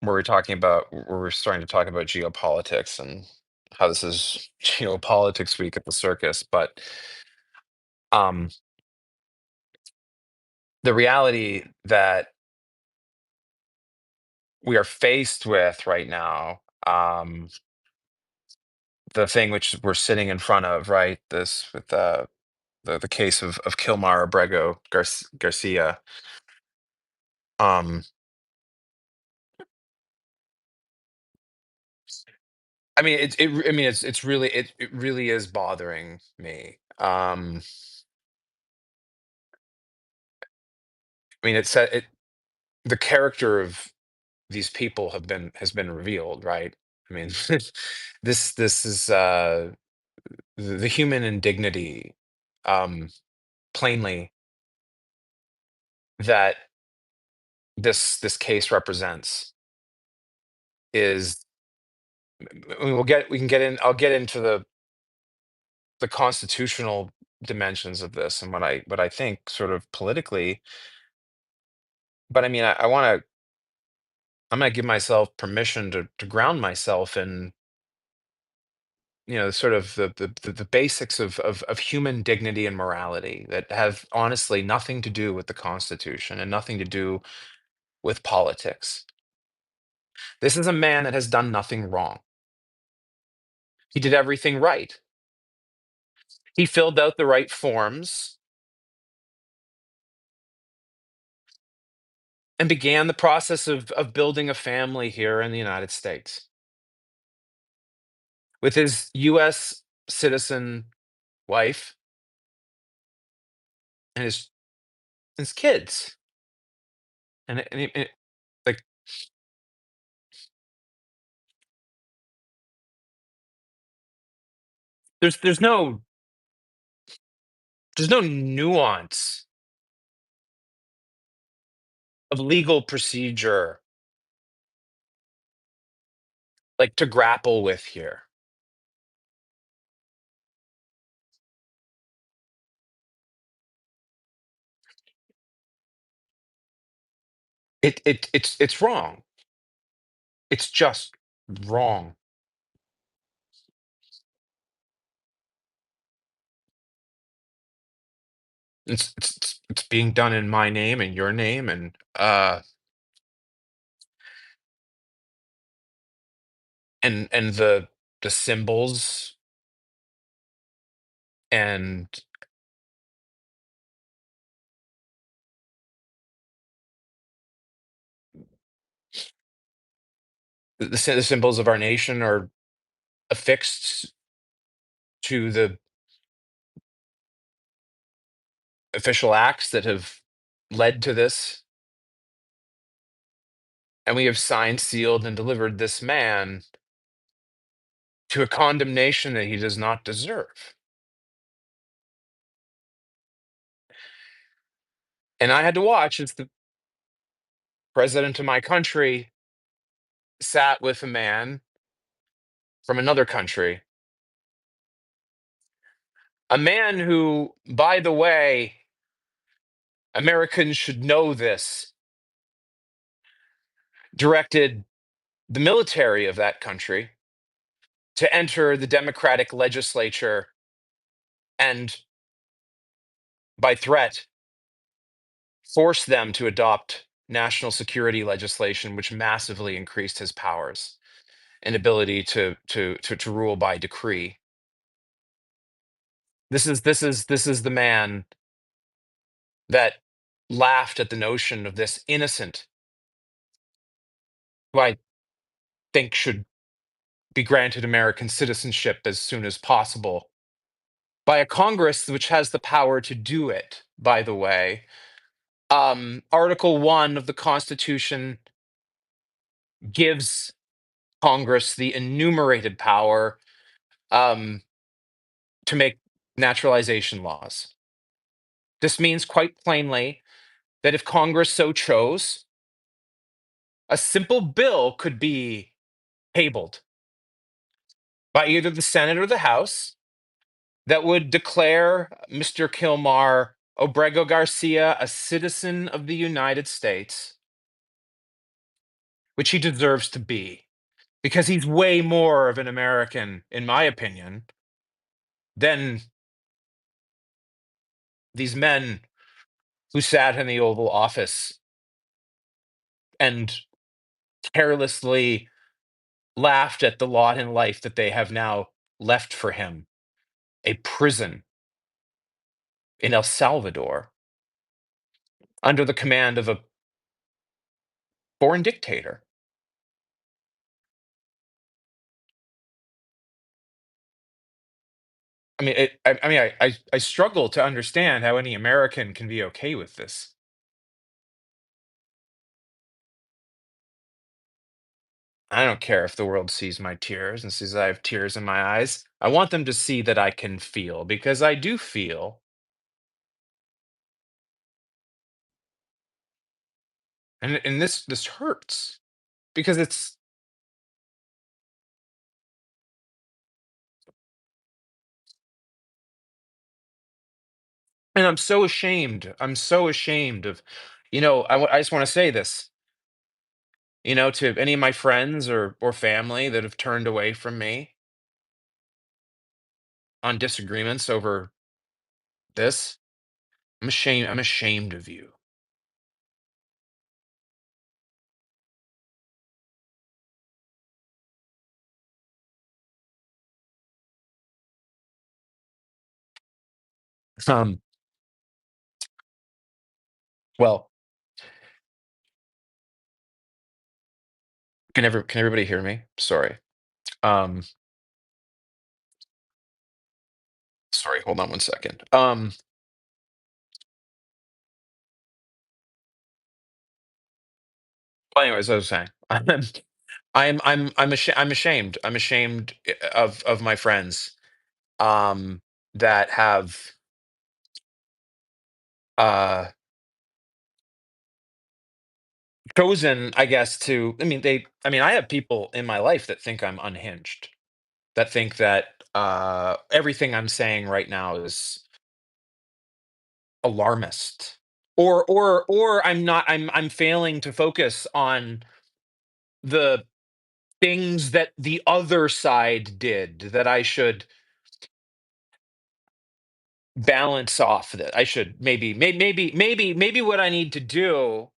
where we're starting to talk about geopolitics and how this is geopolitics week at the circus. But um, the reality that we are faced with right now, the thing which we're sitting in front of, right? This with the case of Kilmar Abrego Garcia. Um, I mean, I mean, it really is bothering me. I mean, the character of these people has been revealed, right? I mean, this is the human indignity, um, plainly, that this case represents is. I mean, we can get in. I'll get into the constitutional dimensions of this and what I think sort of politically. But I mean, I want to. I'm going to give myself permission to ground myself in sort of the basics of human dignity and morality that have honestly nothing to do with the Constitution and nothing to do with politics. This is a man that has done nothing wrong. He did everything right. He filled out the right forms and began the process of building a family here in the United States with his US citizen wife and his kids. Like, there's no nuance of legal procedure like to grapple with here. It's wrong. It's just wrong. It's being done in my name and your name and the symbols and the symbols of our nation are affixed to the official acts that have led to this, and we have signed, sealed, and delivered this man to a condemnation that he does not deserve. And I had to watch as the president of my country sat with a man from another country, a man who, by the way, Americans should know this, directed the military of that country to enter the Democratic legislature and, by threat, force them to adopt national security legislation, which massively increased his powers and ability to rule by decree. This is the man that laughed at the notion of this innocent, who I think should be granted American citizenship as soon as possible by a Congress which has the power to do it, by the way. Article 1 of the Constitution gives Congress the enumerated power um, to make naturalization laws. This means quite plainly that if Congress so chose, a simple bill could be tabled by either the Senate or the House that would declare Mr. Kilmar Obrego Garcia a citizen of the United States which he deserves to be, because he's way more of an American, in my opinion, than these men who sat in the Oval Office and carelessly laughed at the lot in life that they have now left for him, a prison in El Salvador under the command of a foreign dictator. I struggle to understand how any American can be okay with this. I don't care if the world sees my tears and sees I have tears in my eyes. I want them to see that I can feel, because I do feel. And this hurts because it's, and I'm so ashamed. I'm so ashamed of, I just want to say this, to any of my friends or family that have turned away from me on disagreements over this. I'm ashamed. I'm ashamed of you. Um, well, can everybody hear me? Sorry. Um, sorry. Hold on one second. Well, anyways, I was saying, I'm ashamed. I'm ashamed of my friends um, that have uh, chosen, I guess, to. I mean, they. I mean, I have people in my life that think I'm unhinged, that think that everything I'm saying right now is alarmist, or I'm not. I'm failing to focus on the things that the other side did, that I should balance off, that I should maybe what I need to do,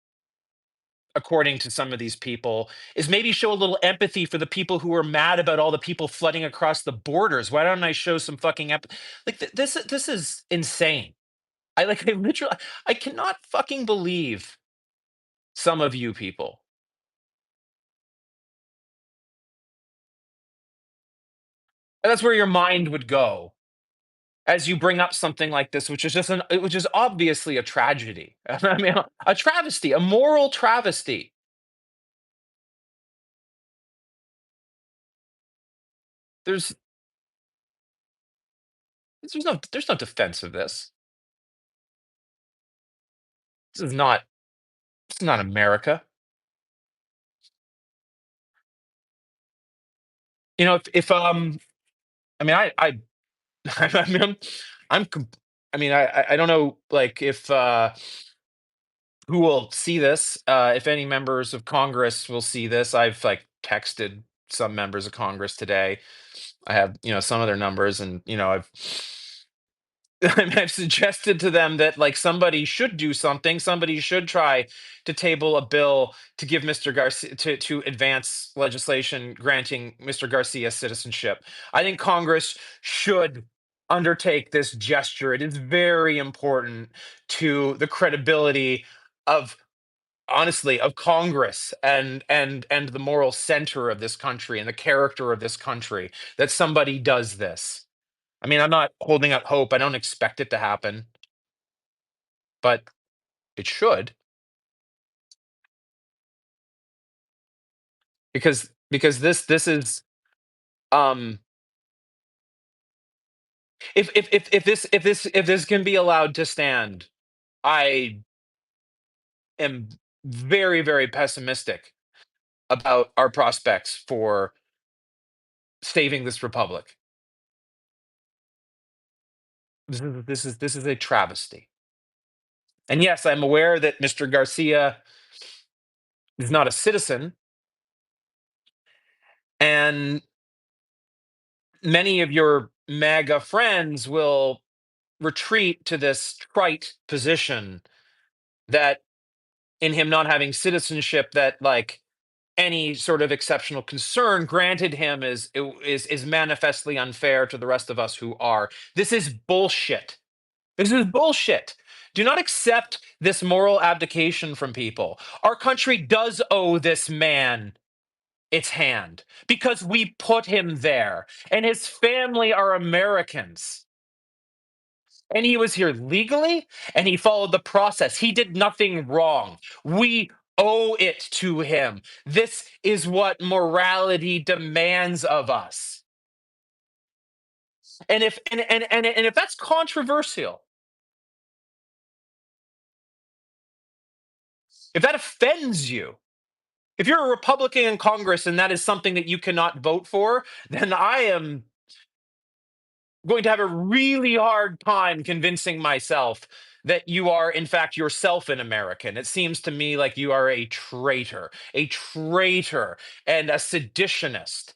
according to some of these people, is maybe show a little empathy for the people who are mad about all the people flooding across the borders. Why don't I show some fucking like this is insane. I literally, I cannot fucking believe some of you people. And that's where your mind would go as you bring up something like this, which is obviously a tragedy. I mean, a travesty, a moral travesty. There's there's no defense of this. This is not this is not America. If I mean I I mean I'm com- I mean I don't know, like, if who will see this, if any members of Congress will see this. I've, like, texted some members of Congress today. I have, some of their numbers, and, I've suggested to them that, like, somebody should do something. Somebody should try to table a bill to give Mr. Garcia, to advance legislation granting Mr. Garcia citizenship. I think Congress should undertake this gesture. It is very important to the credibility of, honestly, of Congress, and the moral center of this country and the character of this country, that somebody does this. I mean, I'm not holding out hope. I don't expect it to happen, but it should, because this is, um if this can be allowed to stand, I am very, very pessimistic about our prospects for saving this republic. This is a travesty. And yes, I'm aware that Mr. Garcia is not a citizen, And many of your MAGA friends will retreat to this trite position that in him not having citizenship, that like any sort of exceptional concern granted him is manifestly unfair to the rest of us who are. This is bullshit. This is bullshit. Do not accept this moral abdication from people. Our country does owe this man its hand because we put him there, and his family are Americans. And he was here legally, and he followed the process. He did nothing wrong. We owe it to him. This is what morality demands of us. And if that's controversial, if that offends you, if you're a Republican in Congress and that is something that you cannot vote for, then I am going to have a really hard time convincing myself that you are, in fact, yourself an American. It seems to me like you are a traitor, and a seditionist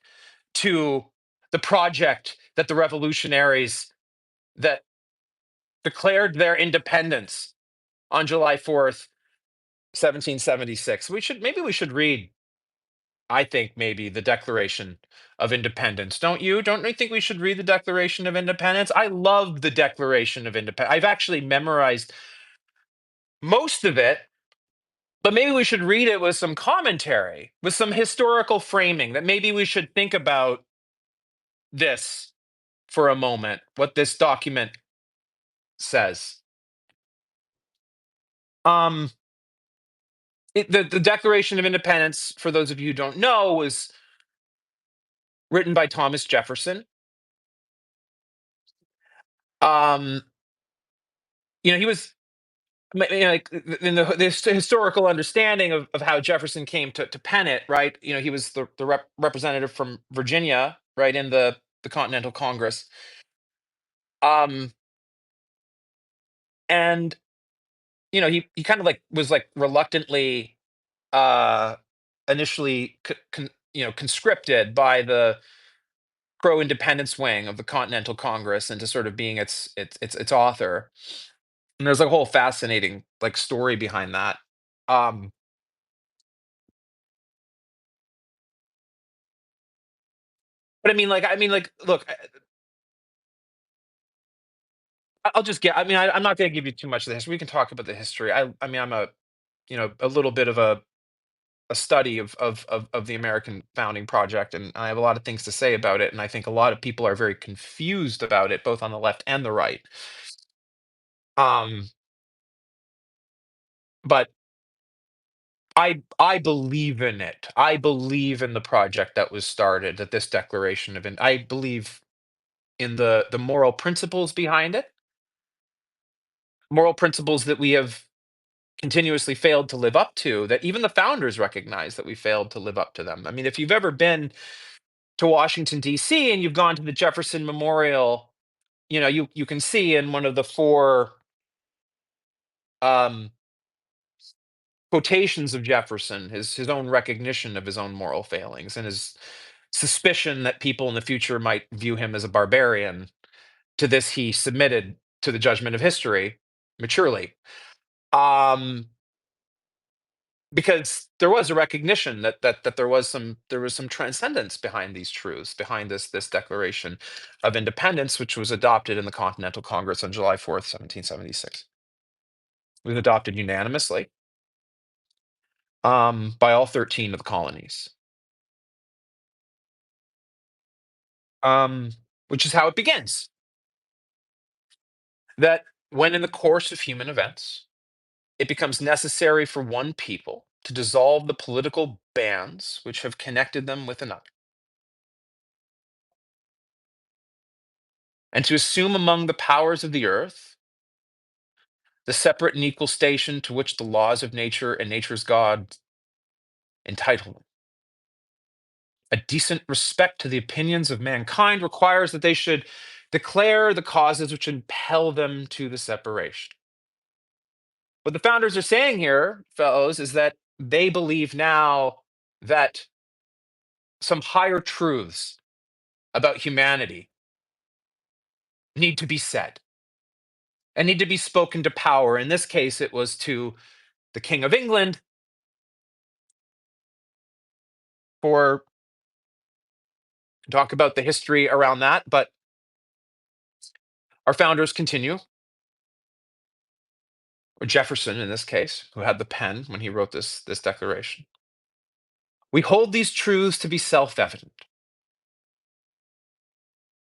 to the project that the revolutionaries that declared their independence on July 4th, 1776. We should read, I think, maybe the Declaration of Independence. Don't you? Don't you think we should read the Declaration of Independence? I love the Declaration of Independence. I've actually memorized most of it, but maybe we should read it with some commentary, with some historical framing, that maybe we should think about this for a moment, what this document says. Um, the Declaration of Independence, for those of you who don't know, was written by Thomas Jefferson. Um, he was like in this historical understanding of how Jefferson came to pen it, right? He was the representative from Virginia, right, in the Continental Congress. Um, and he kind of like was like reluctantly uh initially conscripted by the pro-independence wing of the Continental Congress into sort of being its author. And there's like a whole fascinating like story behind that. Um, but I mean, like, look, I'll just get. I mean, I'm not going to give you too much of the history. We can talk about the history. I mean, I'm a little bit of a study of the American founding project, and I have a lot of things to say about it. And I think a lot of people are very confused about it, both on the left and the right. Um, but I believe in it. I believe in the project that was started. That this declaration of, I believe in the moral principles behind it, moral principles that we have continuously failed to live up to, that even the founders recognize that we failed to live up to them. I mean, if you've ever been to Washington D.C. and you've gone to the Jefferson Memorial, you can see in one of the four um, quotations of Jefferson his own recognition of his own moral failings and his suspicion that people in the future might view him as a barbarian. To this, he submitted to the judgment of history maturely. Um, because there was a recognition that there was some transcendence behind these truths, behind this Declaration of Independence, which was adopted in the Continental Congress on July 4th, 1776. It was adopted unanimously by all 13 of the colonies, um, which is how it begins. That when in the course of human events, it becomes necessary for one people to dissolve the political bands which have connected them with another, and to assume among the powers of the earth the separate and equal station to which the laws of nature and nature's God entitle them. A decent respect to the opinions of mankind requires that they should declare the causes which impel them to the separation. What the founders are saying here, fellows, is that they believe now that some higher truths about humanity need to be said and need to be spoken to power. In this case, it was to the King of England for talk about the history around that. But our founders continue, or Jefferson in this case, who had the pen when he wrote this declaration. We hold these truths to be self-evident,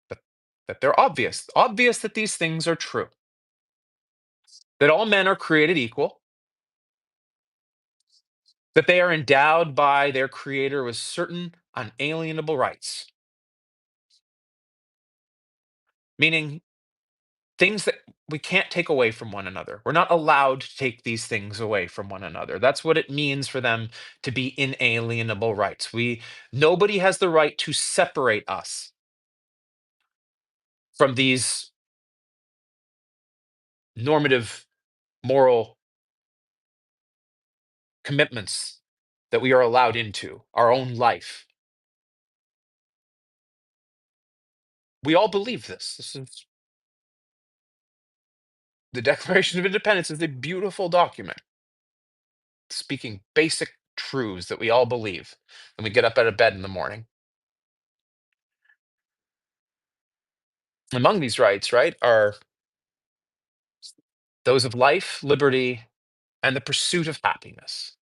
but that they're obvious that these things are true, that all men are created equal, that they are endowed by their creator with certain unalienable rights, meaning things that we can't take away from one another. We're not allowed to take these things away from one another. That's what it means for them to be inalienable rights. Nobody has the right to separate us from these normative moral commitments that we are allowed into our own life. We all believe this. This is the Declaration of Independence is a beautiful document speaking basic truths that we all believe when we get up out of bed in the morning. Among these rights, right, are those of life, liberty, and the pursuit of happiness.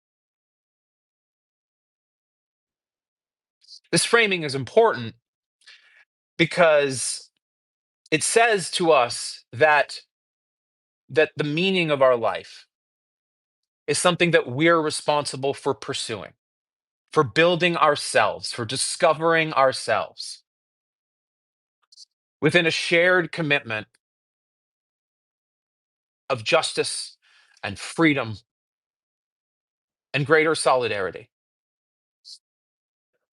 This framing is important because it says to us that the meaning of our life is something that we're responsible for pursuing, for building ourselves, for discovering ourselves within a shared commitment of justice and freedom and greater solidarity.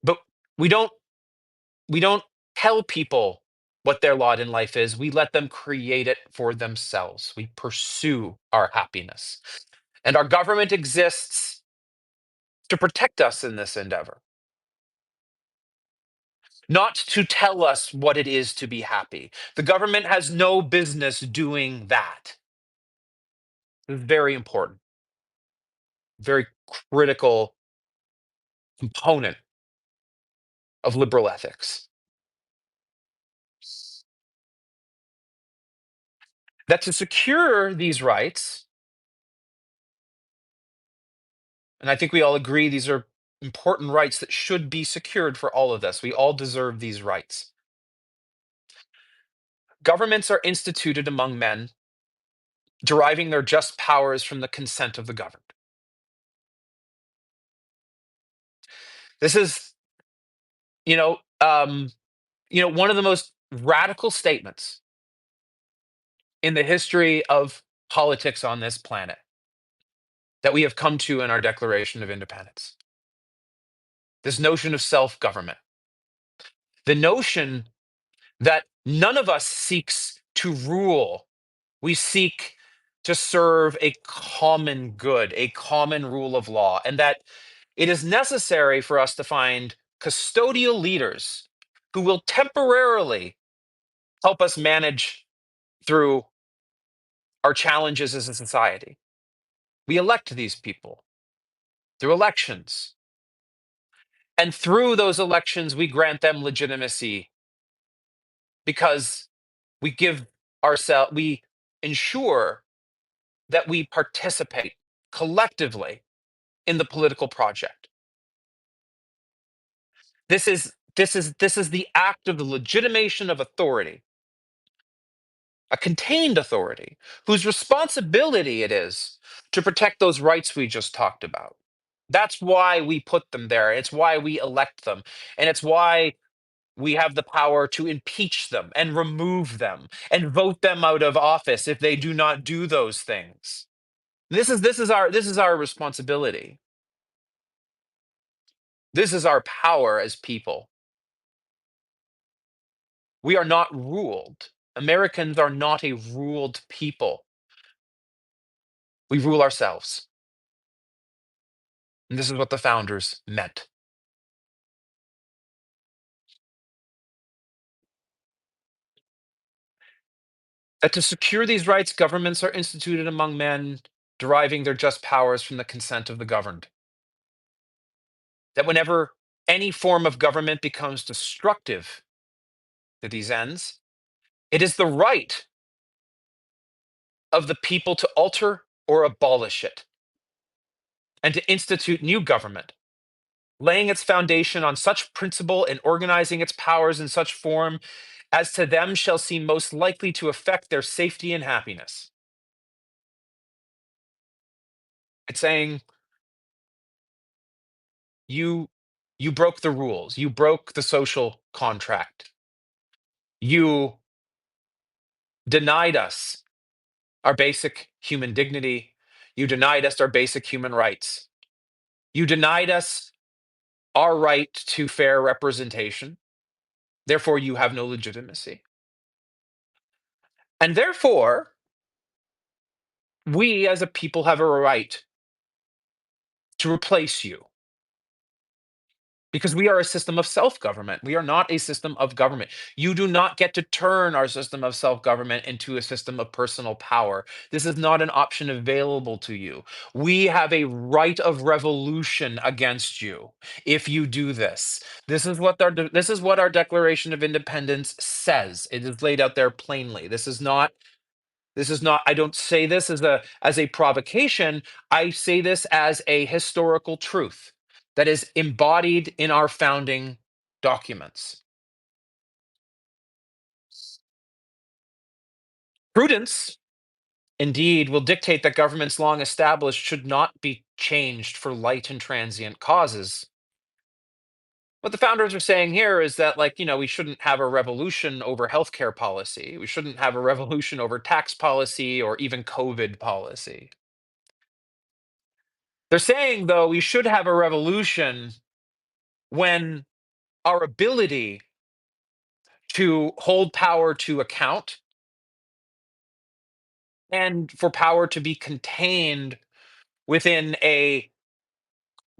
But we don't we don't tell people what their lot in life is. We let them create it for themselves. We pursue our happiness. And our government exists to protect us in this endeavor, not to tell us what it is to be happy. The government has no business doing that. It's very important, very critical component of liberal ethics. That to secure these rights, and I think we all agree these are important rights that should be secured for all of us. We all deserve these rights. Governments are instituted among men, deriving their just powers from the consent of the governed. This is, you know, um, one of the most radical statements in the history of politics on this planet that we have come to in our Declaration of Independence. This notion of self-government, the notion that none of us seeks to rule. We seek to serve a common good, a common rule of law, and that it is necessary for us to find custodial leaders who will temporarily help us manage through our challenges as a society. We elect these people through elections. And through those elections, we grant them legitimacy because we ensure that we participate collectively in the political project. This is the act of the legitimation of authority, a contained authority, whose responsibility it is to protect those rights we just talked about. That's why we put them there. It's why we elect them. And it's why we have the power to impeach them and remove them and vote them out of office if they do not do those things. This is our responsibility. This is our power as people. We are not ruled. Americans are not a ruled people. We rule ourselves. And this is what the founders meant. That to secure these rights, governments are instituted among men, deriving their just powers from the consent of the governed. That whenever any form of government becomes destructive to these ends, it is the right of the people to alter or abolish it, and to institute new government, laying its foundation on such principle and organizing its powers in such form as to them shall seem most likely to affect their safety and happiness. It's saying you you broke the rules, you broke the social contract, you denied us our basic human dignity, you denied us our basic human rights, you denied us our right to fair representation. Therefore, you have no legitimacy. And therefore, we as a people have a right to replace you because we are a system of self government. We are not a system of government. You do not get to turn our system of self government into a system of personal power. This is not an option available to you. We have a right of revolution against you if you do this. This is what our Declaration of Independence says. It is laid out there plainly. This is not, I don't say this as a provocation. I say this as a historical truth that is embodied in our founding documents. Prudence, indeed, will dictate that governments long established should not be changed for light and transient causes. What the founders are saying here is that, like, we shouldn't have a revolution over healthcare policy. We shouldn't have a revolution over tax policy or even COVID policy. They're saying, though, we should have a revolution when our ability to hold power to account and for power to be contained within a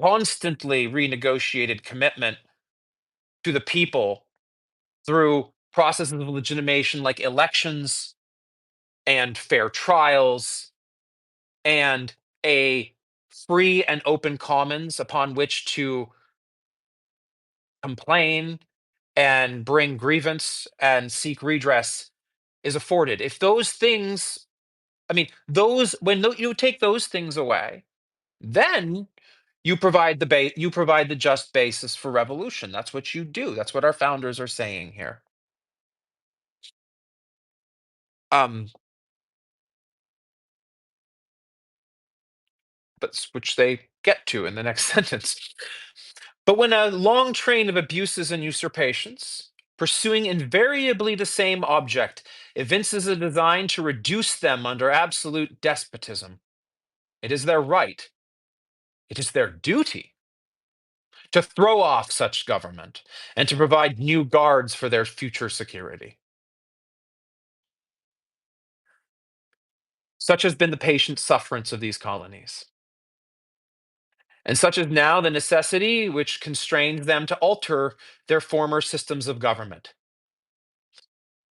constantly renegotiated commitment to the people through processes of legitimation like elections and fair trials and a free and open commons upon which to complain and bring grievance and seek redress is afforded. If those things, I mean, those when you take those things away, then you provide the just basis for revolution. That's what you do. That's what our founders are saying here. Um, which they get to in the next sentence. But when a long train of abuses and usurpations, pursuing invariably the same object, evinces a design to reduce them under absolute despotism, it is their right, it is their duty to throw off such government and to provide new guards for their future security. Such has been the patient sufferance of these colonies, and such is now the necessity which constrains them to alter their former systems of government.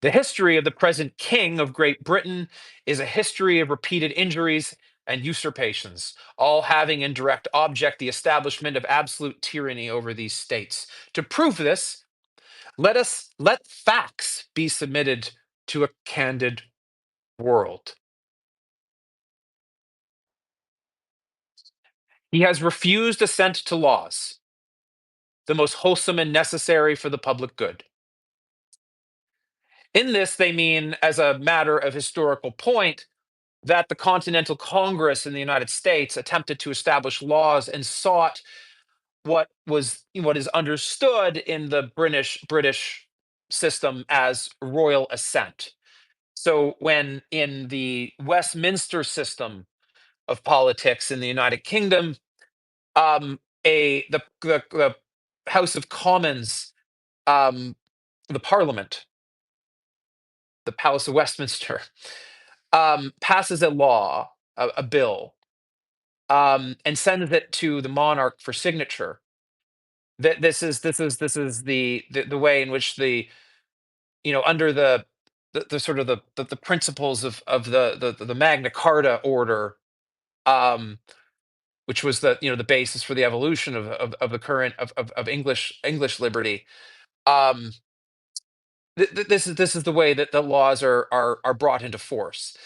The history of the present King of Great Britain is a history of repeated injuries and usurpations, all having in direct object the establishment of absolute tyranny over these states. To prove this, let facts be submitted to a candid world. He has refused assent to laws, the most wholesome and necessary for the public good. In this, they mean, as a matter of historical point, that the Continental Congress in the United States attempted to establish laws and sought what is understood in the British system as royal assent. So when in the Westminster system of politics in the United Kingdom, the House of Commons, um, the Parliament, the Palace of Westminster, passes a law, a bill, and sends it to the monarch for signature. That this is the way in which under the the sort of the principles of the Magna Carta order, um, which was the the basis for the evolution of the current of English liberty. Um, this is the way that the laws are brought into force.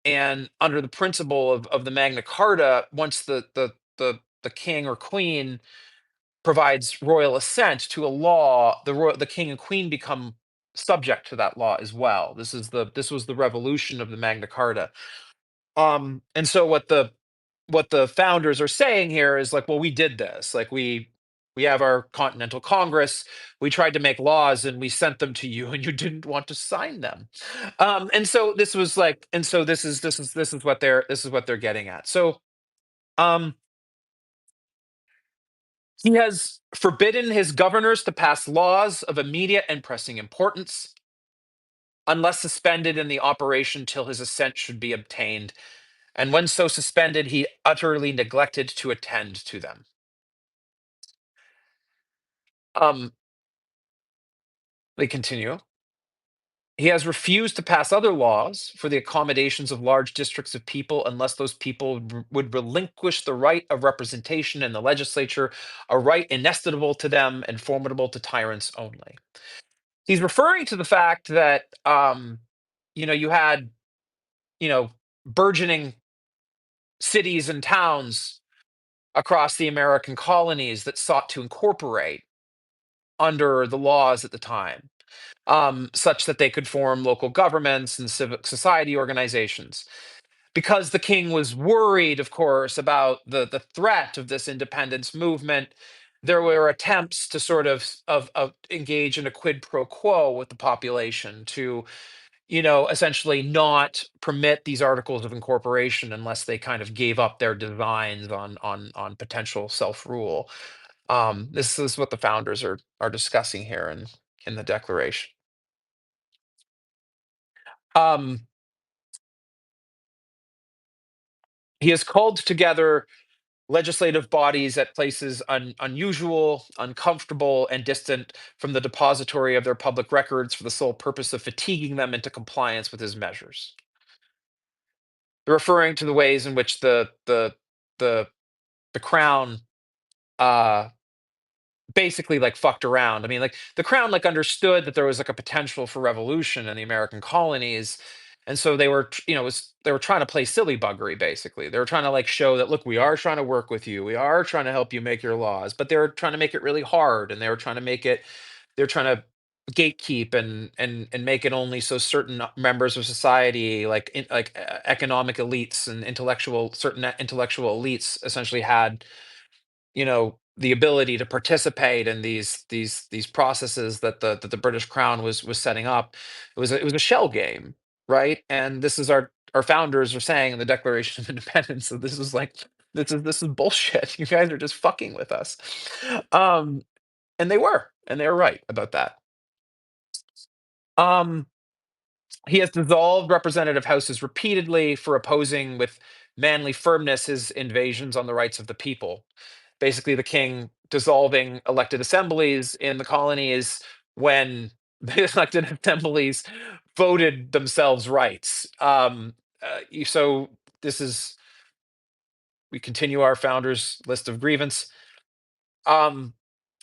And under the principle of the Magna Carta, once the king or queen provides royal assent to a law, the king and queen become subject to that law as well. This was the revolution of the Magna Carta. And so what the founders are saying here is like, well, we did this. Like we have our Continental Congress. We tried to make laws and we sent them to you, and you didn't want to sign them. And so this was like, and so this is what they're getting at. So um, he has forbidden his governors to pass laws of immediate and pressing importance, unless suspended in the operation till his assent should be obtained. And when so suspended, he utterly neglected to attend to them. Um, they continue. He has refused to pass other laws for the accommodations of large districts of people unless those people would relinquish the right of representation in the legislature, a right inestimable to them and formidable to tyrants only. He's referring to the fact that you had burgeoning cities and towns across the American colonies that sought to incorporate under the laws at the time, such that they could form local governments and civic society organizations. Because the king was worried, of course, about the threat of this independence movement, there were attempts to sort of engage in a quid pro quo with the population to, essentially not permit these articles of incorporation unless they kind of gave up their designs on potential self rule. This is what the founders are discussing here in the Declaration. Um, he has called together legislative bodies at places unusual, uncomfortable, and distant from the depository of their public records for the sole purpose of fatiguing them into compliance with his measures. They're referring to the ways in which the the crown uh basically like fucked around. I mean, like the crown like understood that there was like a potential for revolution in the American colonies. And so they were, they were trying to play silly buggery basically. They were trying to like show that look, we are trying to work with you. We are trying to help you make your laws, but they were trying to make it really hard, and they were trying to make it they're trying to gatekeep and make it only so certain members of society like economic elites and intellectual elites essentially had the ability to participate in these processes that the British Crown was setting up. It was a shell game, right? And this is our founders are saying in the Declaration of Independence that this is bullshit. You guys are just fucking with us. Um, and they were right about that. Um, he has dissolved representative houses repeatedly for opposing with manly firmness his invasions on the rights of the people. Basically, the king dissolving elected assemblies in the colonies when the elected assemblies voted themselves rights. So this is we continue our founders list of grievance. Um,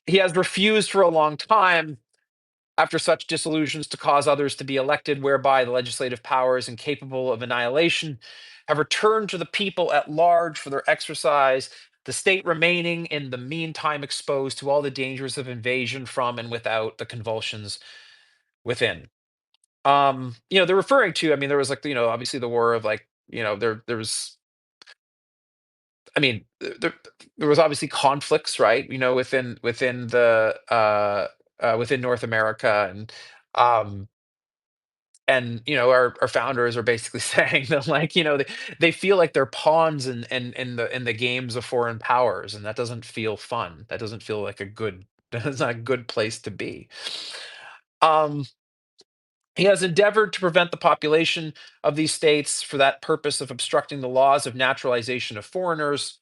he has refused for a long time after such dissolutions to cause others to be elected, whereby the legislative powers incapable of annihilation have returned to the people at large for their exercise, the state remaining in the meantime exposed to all the dangers of invasion from and without the convulsions within. They're referring to, I mean, there was like, obviously the war of like, there was, I mean, there was obviously conflicts, right? Within the within North America, um our founders are basically saying that like they feel like they're pawns in the games of foreign powers, and that doesn't feel fun. That doesn't feel like a good that's not a good place to be. um he has endeavored to prevent the population of these states for that purpose of obstructing the laws of naturalization of foreigners,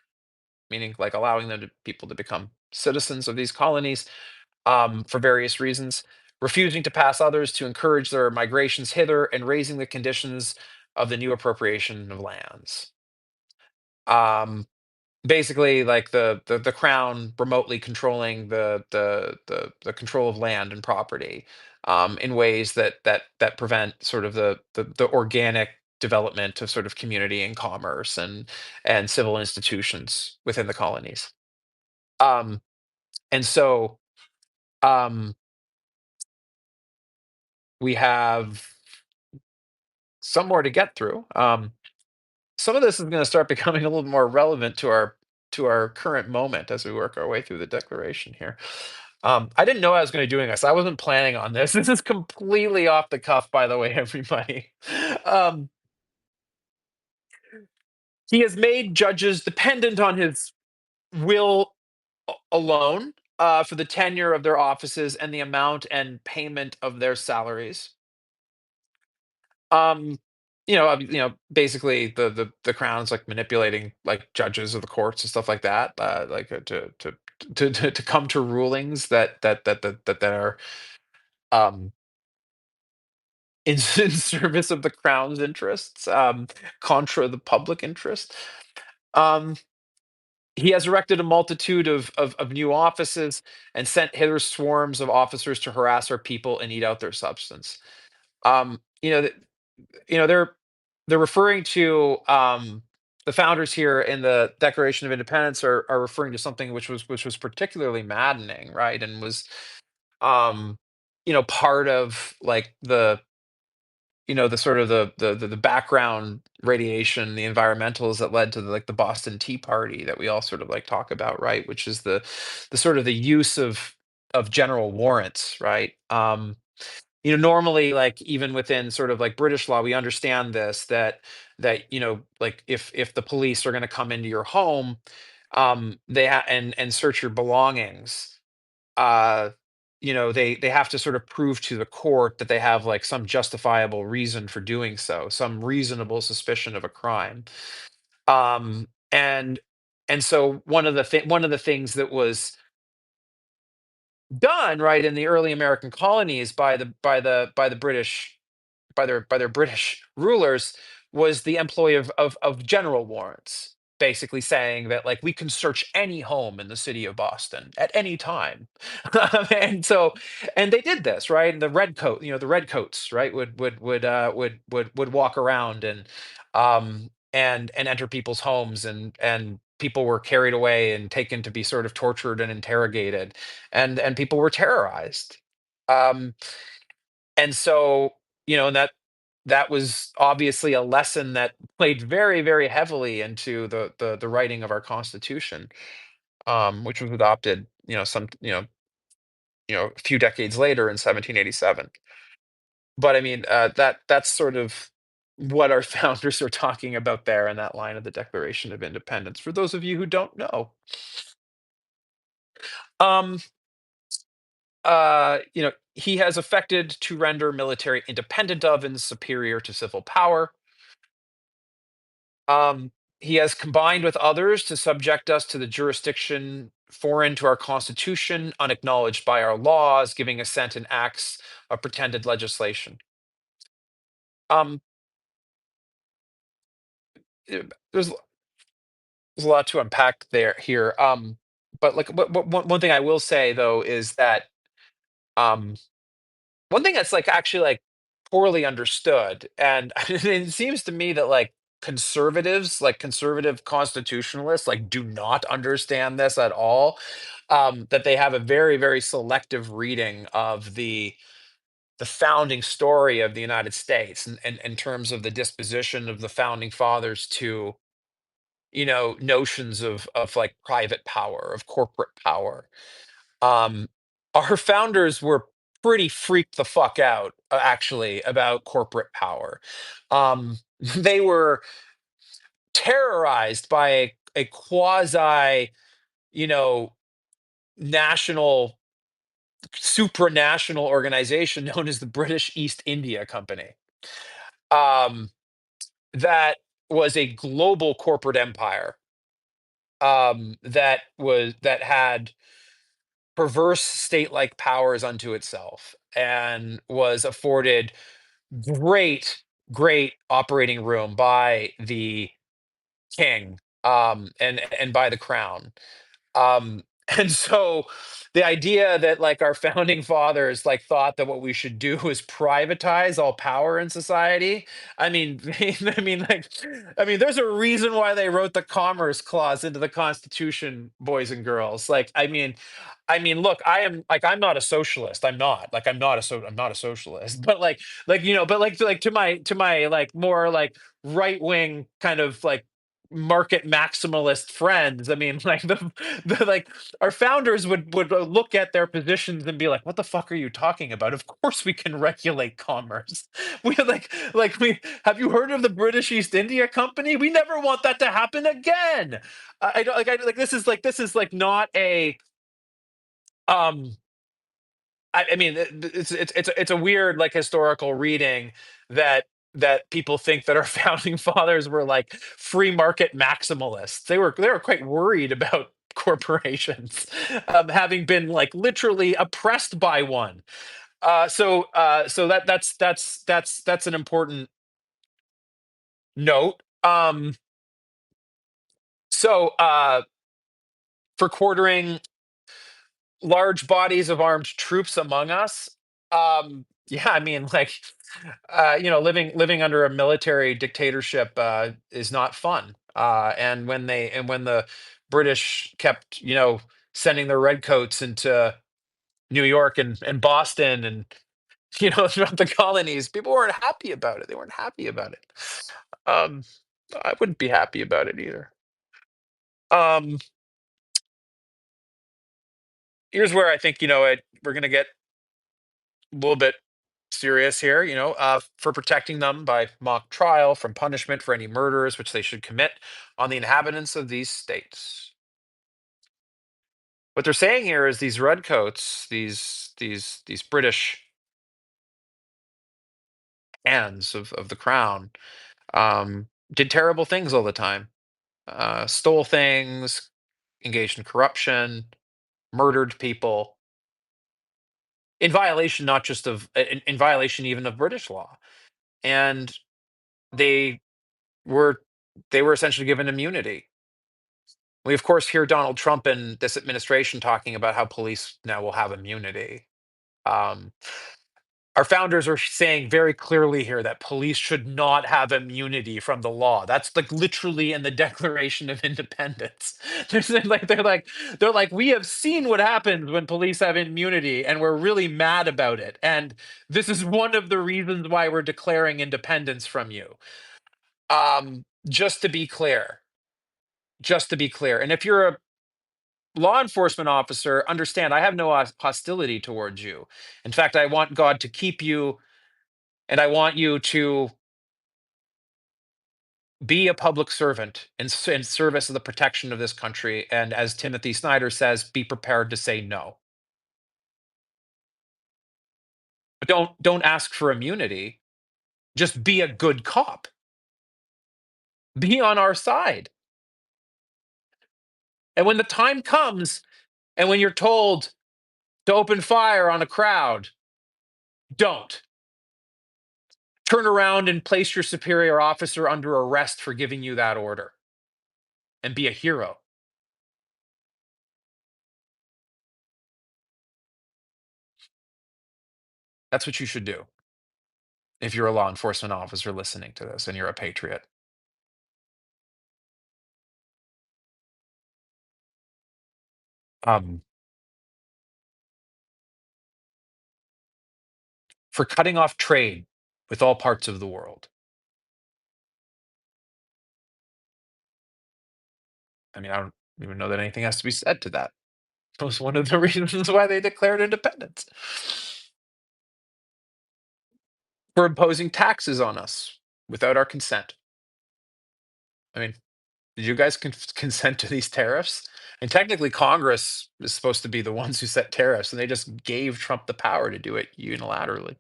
meaning like allowing people to become citizens of these colonies, for various reasons. refusing to pass others to encourage their migrations hither, and raising the conditions of the new appropriation of lands. Um, Basically, like the crown remotely controlling the control of land and property, in ways that prevent sort of the organic development of sort of community and commerce and civil institutions within the colonies. Um, and so um, we have some more to get through. Some of this is going to start becoming a little more relevant to our current moment as we work our way through the declaration here. I didn't know I was going to be doing this. I wasn't planning on this. This is completely off the cuff, by the way, everybody. Um, he has made judges dependent on his will alone, for the tenure of their offices and the amount and payment of their salaries. Um, basically the crown's like manipulating like judges of the courts and stuff like that, to come to rulings that are um in service of the crown's interests, contra the public interest. Um, he has erected a multitude of new offices and sent hither swarms of officers to harass our people and eat out their substance. Um, you know, they're referring to, the founders here in the Declaration of Independence are referring to something which was particularly maddening, right? And was, um, part of like the sort of the background radiation, the environmentals that led to like the Boston Tea Party that we all sort of like talk about, right? Which is the sort of the use of general warrants, right? Normally, like even within sort of like British law, we understand this, that like if the police are going to come into your home, and search your belongings, uh they have to sort of prove to the court that they have like some justifiable reason for doing so, some reasonable suspicion of a crime. Um and and so one of the things that was done right in the early American colonies by the British, by their British rulers, was the employ of general warrants, basically saying that like we can search any home in the city of Boston at any time. and so and they did this, right? And the redcoats, right, would walk around and enter people's homes, and people were carried away and taken to be sort of tortured and interrogated, and people were terrorized. Um, and so, and that was obviously a lesson that played very, very heavily into the writing of our Constitution, which was adopted, a few decades later in 1787. But I mean, that's sort of what our founders are talking about there in that line of the Declaration of Independence. For those of you who don't know, um, he has affected to render military independent of and superior to civil power. He has combined with others to subject us to the jurisdiction foreign to our Constitution, unacknowledged by our laws, giving assent in acts of pretended legislation. Um, eh, there's a lot to unpack there here. But like one thing I will say though is that, um, one thing that's like actually like poorly understood, and it seems to me that like conservatives, like conservative constitutionalists, like do not understand this at all. That they have a very, very selective reading of the founding story of the United States, and in terms of the disposition of the founding fathers to, notions of like private power, of corporate power. um, our founders were pretty freaked the fuck out, actually, about corporate power. They were terrorized by a quasi, you know, national, supranational organization known as the British East India Company. Um, that was a global corporate empire, that had perverse state-like powers unto itself and was afforded great, great operating room by the king, and by the crown. Um, and so the idea that like our founding fathers like thought that what we should do is privatize all power in society. I mean, there's a reason why they wrote the Commerce Clause into the Constitution, boys and girls. Look, I'm not a socialist. I'm not a socialist. But to my like more like right wing kind of like market maximalist friends. I mean, like the like our founders would look at their positions and be like, "What the fuck are you talking about? Of course we can regulate commerce. We we have you heard of the British East India Company? We never want that to happen again." I don't like I like this is like not a um I mean, it's a weird like historical reading that people think that our founding fathers were like free market maximalists. They were quite worried about corporations having been like literally oppressed by one. So that's an important note. So for quartering large bodies of armed troops among us. Yeah, I mean, like, living under a military dictatorship is not fun. And when the British kept, sending their redcoats into New York and Boston and throughout the colonies, people weren't happy about it. They weren't happy about it. Um, I wouldn't be happy about it either. Um, Here's where I think we're gonna get a little bit serious here, for protecting them by mock trial from punishment for any murders which they should commit on the inhabitants of these states. What they're saying here is these redcoats, these British hands of the crown, did terrible things all the time. Stole things, engaged in corruption, murdered people in violation not just of in violation even of British law. And they were they were essentially given immunity. We of course hear Donald Trump and this administration talking about how police now will have immunity. Um, our founders are saying very clearly here that police should not have immunity from the law. That's like literally in the Declaration of Independence. They're like we have seen what happens when police have immunity, and we're really mad about it. And this is one of the reasons why we're declaring independence from you. Just to be clear, and if you're a law enforcement officer, understand I have no hostility towards you. In fact, I want God to keep you, and I want you to be a public servant in service of the protection of this country. And as Timothy Snyder says, be prepared to say no. But don't ask for immunity. Just be a good cop. Be on our side. And when the time comes, and when you're told to open fire on a crowd, don't. Turn around and place your superior officer under arrest for giving you that order and be a hero. That's what you should do if you're a law enforcement officer listening to this and you're a patriot. Um, for cutting off trade with all parts of the world. I mean, I don't even know that anything has to be said to that. That was one of the reasons why they declared independence. For imposing taxes on us without our consent. I mean, did you guys consent to these tariffs? And technically, Congress is supposed to be the ones who set tariffs, and they just gave Trump the power to do it unilaterally.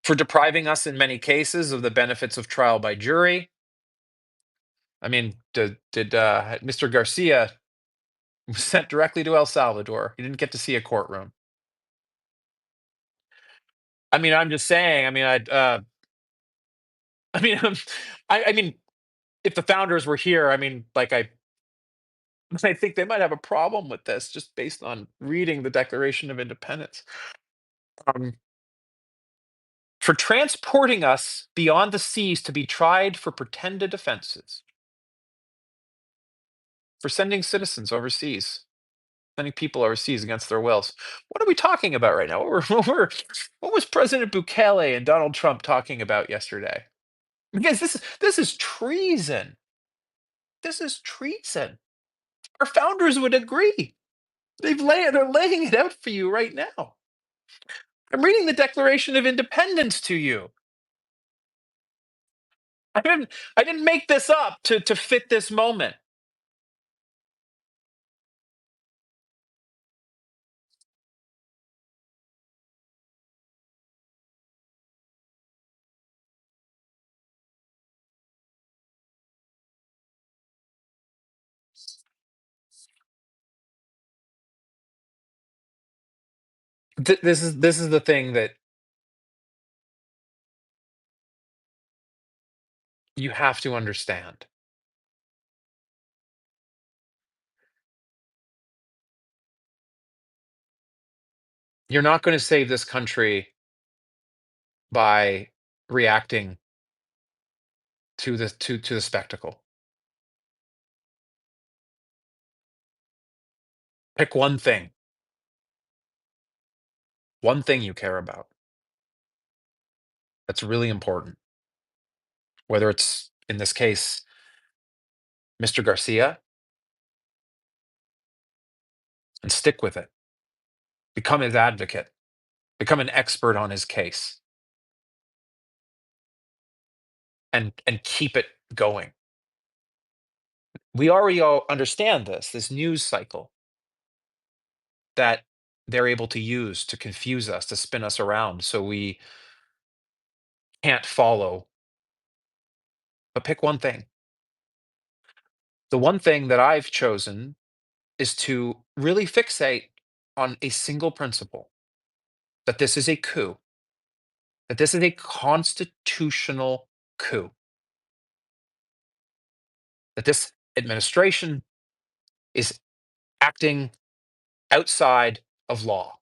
For depriving us, in many cases, of the benefits of trial by jury. I mean, did Mr. Garcia? Was sent directly to El Salvador. He didn't get to see a courtroom. I mean, I'm just saying. I mean, I mean, I mean, if the founders were here, I mean, like I think they might have a problem with this just based on reading the Declaration of Independence. Um, for transporting us beyond the seas to be tried for pretended offenses, for sending citizens overseas, sending people overseas against their wills. What are we talking about right now? What was President Bukele and Donald Trump talking about yesterday? Because this is treason. This is treason. Our founders would agree. They're laying it out for you right now. I'm reading the Declaration of Independence to you. I didn't make this up to fit this moment. This is the thing that you have to understand. You're not going to save this country by reacting to the spectacle. Pick one thing you care about. That's really important. Whether it's in this case, Mr. Garcia, and stick with it. Become his advocate. Become an expert on his case, and keep it going. We already all understand this news cycle that they're able to use to confuse us, to spin us around so we can't follow. But pick one thing. The one thing that I've chosen is to really fixate on a single principle, that this is a coup, that this is a constitutional coup, that this administration is acting outside of law,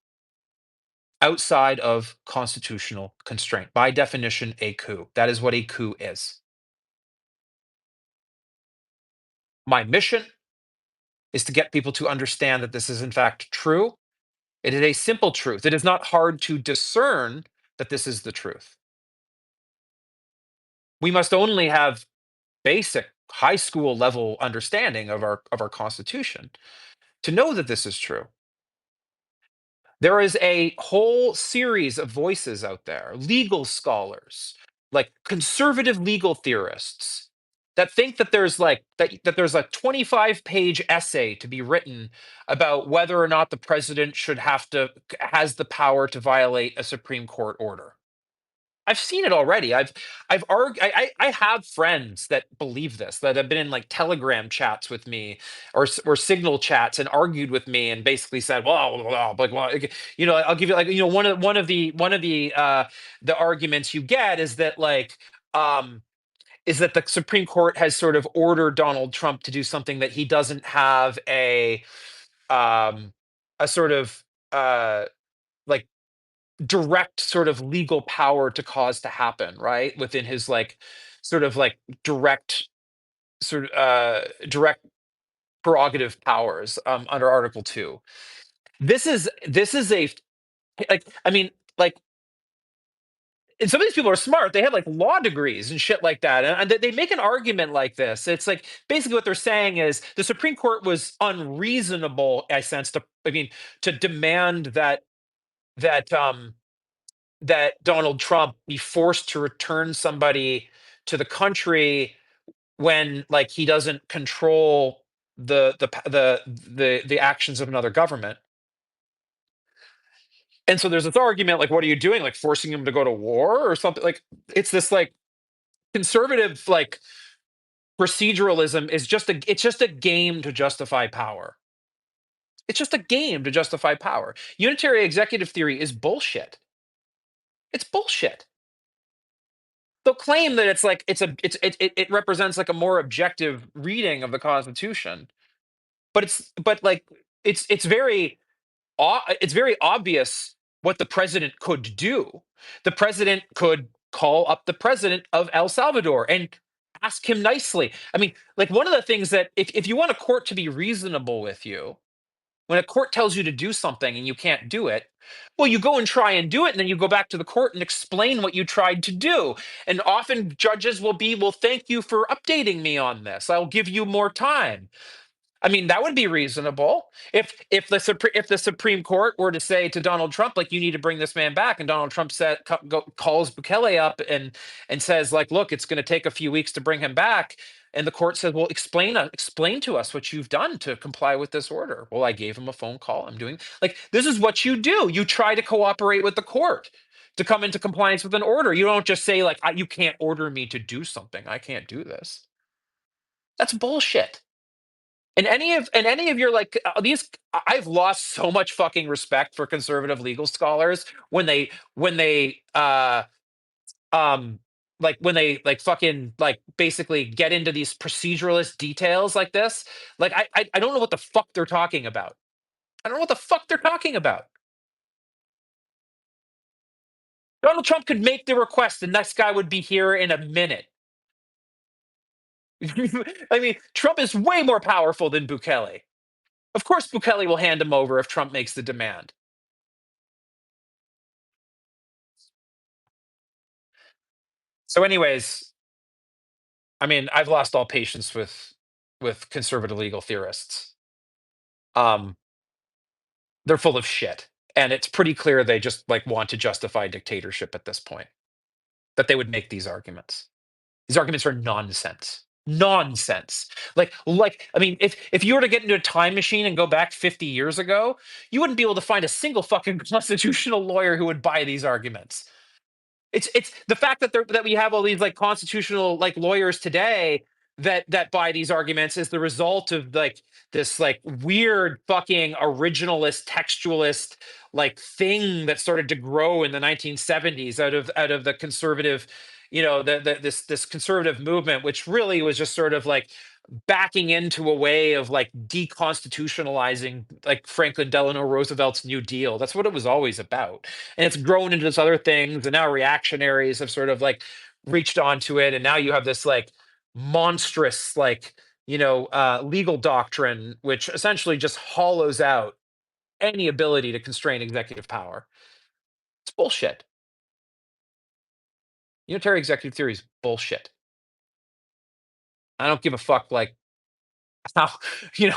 outside of constitutional constraint. By definition, a coup. That is what a coup is. My mission is to get people to understand that this is in fact true. It is a simple truth. It is not hard to discern that this is the truth. We must only have basic high school level understanding of our constitution to know that this is true. There is a whole series of voices out there, legal scholars, like conservative legal theorists, that think that there's a 25-page essay to be written about whether or not the president should have to has the power to violate a Supreme Court order. I've seen it already. I have friends that believe this, that have been in like Telegram chats with me, or Signal chats, and argued with me and basically said, well, like, well, I'll give you, like, one of the arguments you get is that, like, the Supreme Court has sort of ordered Donald Trump to do something that he doesn't have um a sort of like direct sort of legal power to cause to happen, right? Within his, like, sort of like direct direct prerogative powers, under Article 2. This is a, like, I mean, like, and some of these people are smart. They have like law degrees and shit like that, and they make an argument like this. It's like basically what they're saying is the Supreme Court was unreasonable, I sense, to demand that that Donald Trump be forced to return somebody to the country when, like, he doesn't control the actions of another government. And so there's this argument, like, what are you doing, like forcing him to go to war or something? Like, it's this, like, conservative, like, proceduralism is just a game to justify power. It's just a game to justify power. Unitary executive theory is bullshit. It's bullshit. They'll claim that it's like it represents like a more objective reading of the Constitution, but like it's very it's very obvious what the president could do. The president could call up the president of El Salvador and ask him nicely. I mean, like one of the things that if you want a court to be reasonable with you, when a court tells you to do something and you can't do it, well, you go and try and do it, and then you go back to the court and explain what you tried to do. And often judges will be, well, thank you for updating me on this. I'll give you more time. I mean, that would be reasonable. If the Supreme Court were to say to Donald Trump, like, you need to bring this man back, and Donald Trump calls Bukele up and says, like, look, it's going to take a few weeks to bring him back, and the court says, well, explain to us what you've done to comply with this order. Well, I gave him a phone call. I'm doing like this is what you do. You try to cooperate with the court to come into compliance with an order. You don't just say like, you can't order me to do something. I can't do this. That's bullshit. And any of your like these I've lost so much fucking respect for conservative legal scholars when they um when they like fucking like basically get into these proceduralist details like this. Like I don't know what the fuck they're talking about. I don't know what the fuck they're talking about. Donald Trump could make the request, the next guy would be here in a minute. I mean, Trump is way more powerful than Bukele. Of course, Bukele will hand him over if Trump makes the demand. So, anyways, I mean, I've lost all patience with conservative legal theorists. Um, they're full of shit, and it's pretty clear they just like want to justify dictatorship at this point. That they would make these arguments. These arguments are nonsense. Nonsense. Like I mean, if you were to get into a time machine and go back 50 years ago, you wouldn't be able to find a single fucking constitutional lawyer who would buy these arguments. It's the fact that that we have all these like constitutional like lawyers today that buy these arguments is the result of like this like weird fucking originalist textualist like thing that started to grow in the 1970s out of the conservative, this conservative movement, which really was just sort of like backing into a way of like deconstitutionalizing like Franklin Delano Roosevelt's New Deal. That's what it was always about. And it's grown into this other things. And now reactionaries have sort of like reached onto it. And now you have this like monstrous, like, legal doctrine, which essentially just hollows out any ability to constrain executive power. It's bullshit. Unitary executive theory is bullshit. I don't give a fuck like how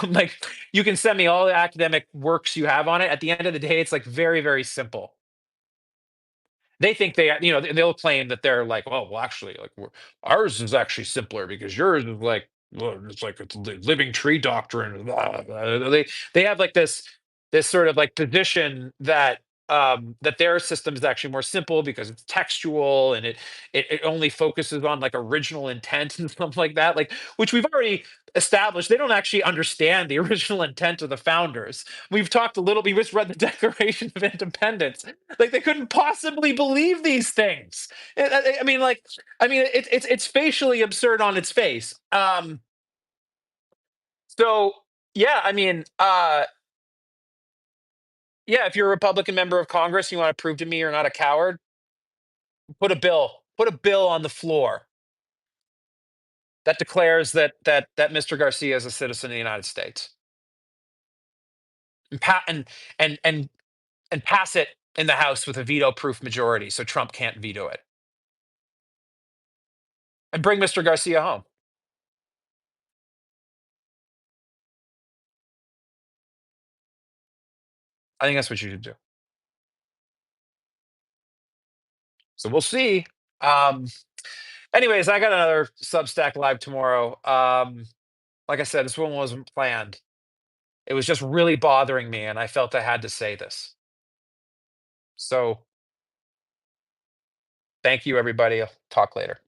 like you can send me all the academic works you have on it. At the end of the day, it's like very, very simple. They think they'll claim that they're like, well, actually, like ours is actually simpler because yours is like, well, it's like it's living tree doctrine. Blah, blah, blah. They have like this sort of like position that their system is actually more simple because it's textual and it only focuses on like original intent and stuff like that, like which we've already established they don't actually understand the original intent of the founders. We've talked a little, we just read the Declaration of Independence. Like they couldn't possibly believe these things. I mean, it's facially absurd on its face. So yeah, I mean, yeah, if you're a Republican member of Congress, you want to prove to me you're not a coward, put a bill on the floor that declares that Mr. Garcia is a citizen of the United States, and and and and pass it in the House with a veto-proof majority, so Trump can't veto it, and bring Mr. Garcia home. I think that's what you should do. So we'll see. Um, Anyways, I got another Substack live tomorrow. Like I said, this one wasn't planned. It was just really bothering me, and I felt I had to say this. So thank you, everybody. I'll talk later.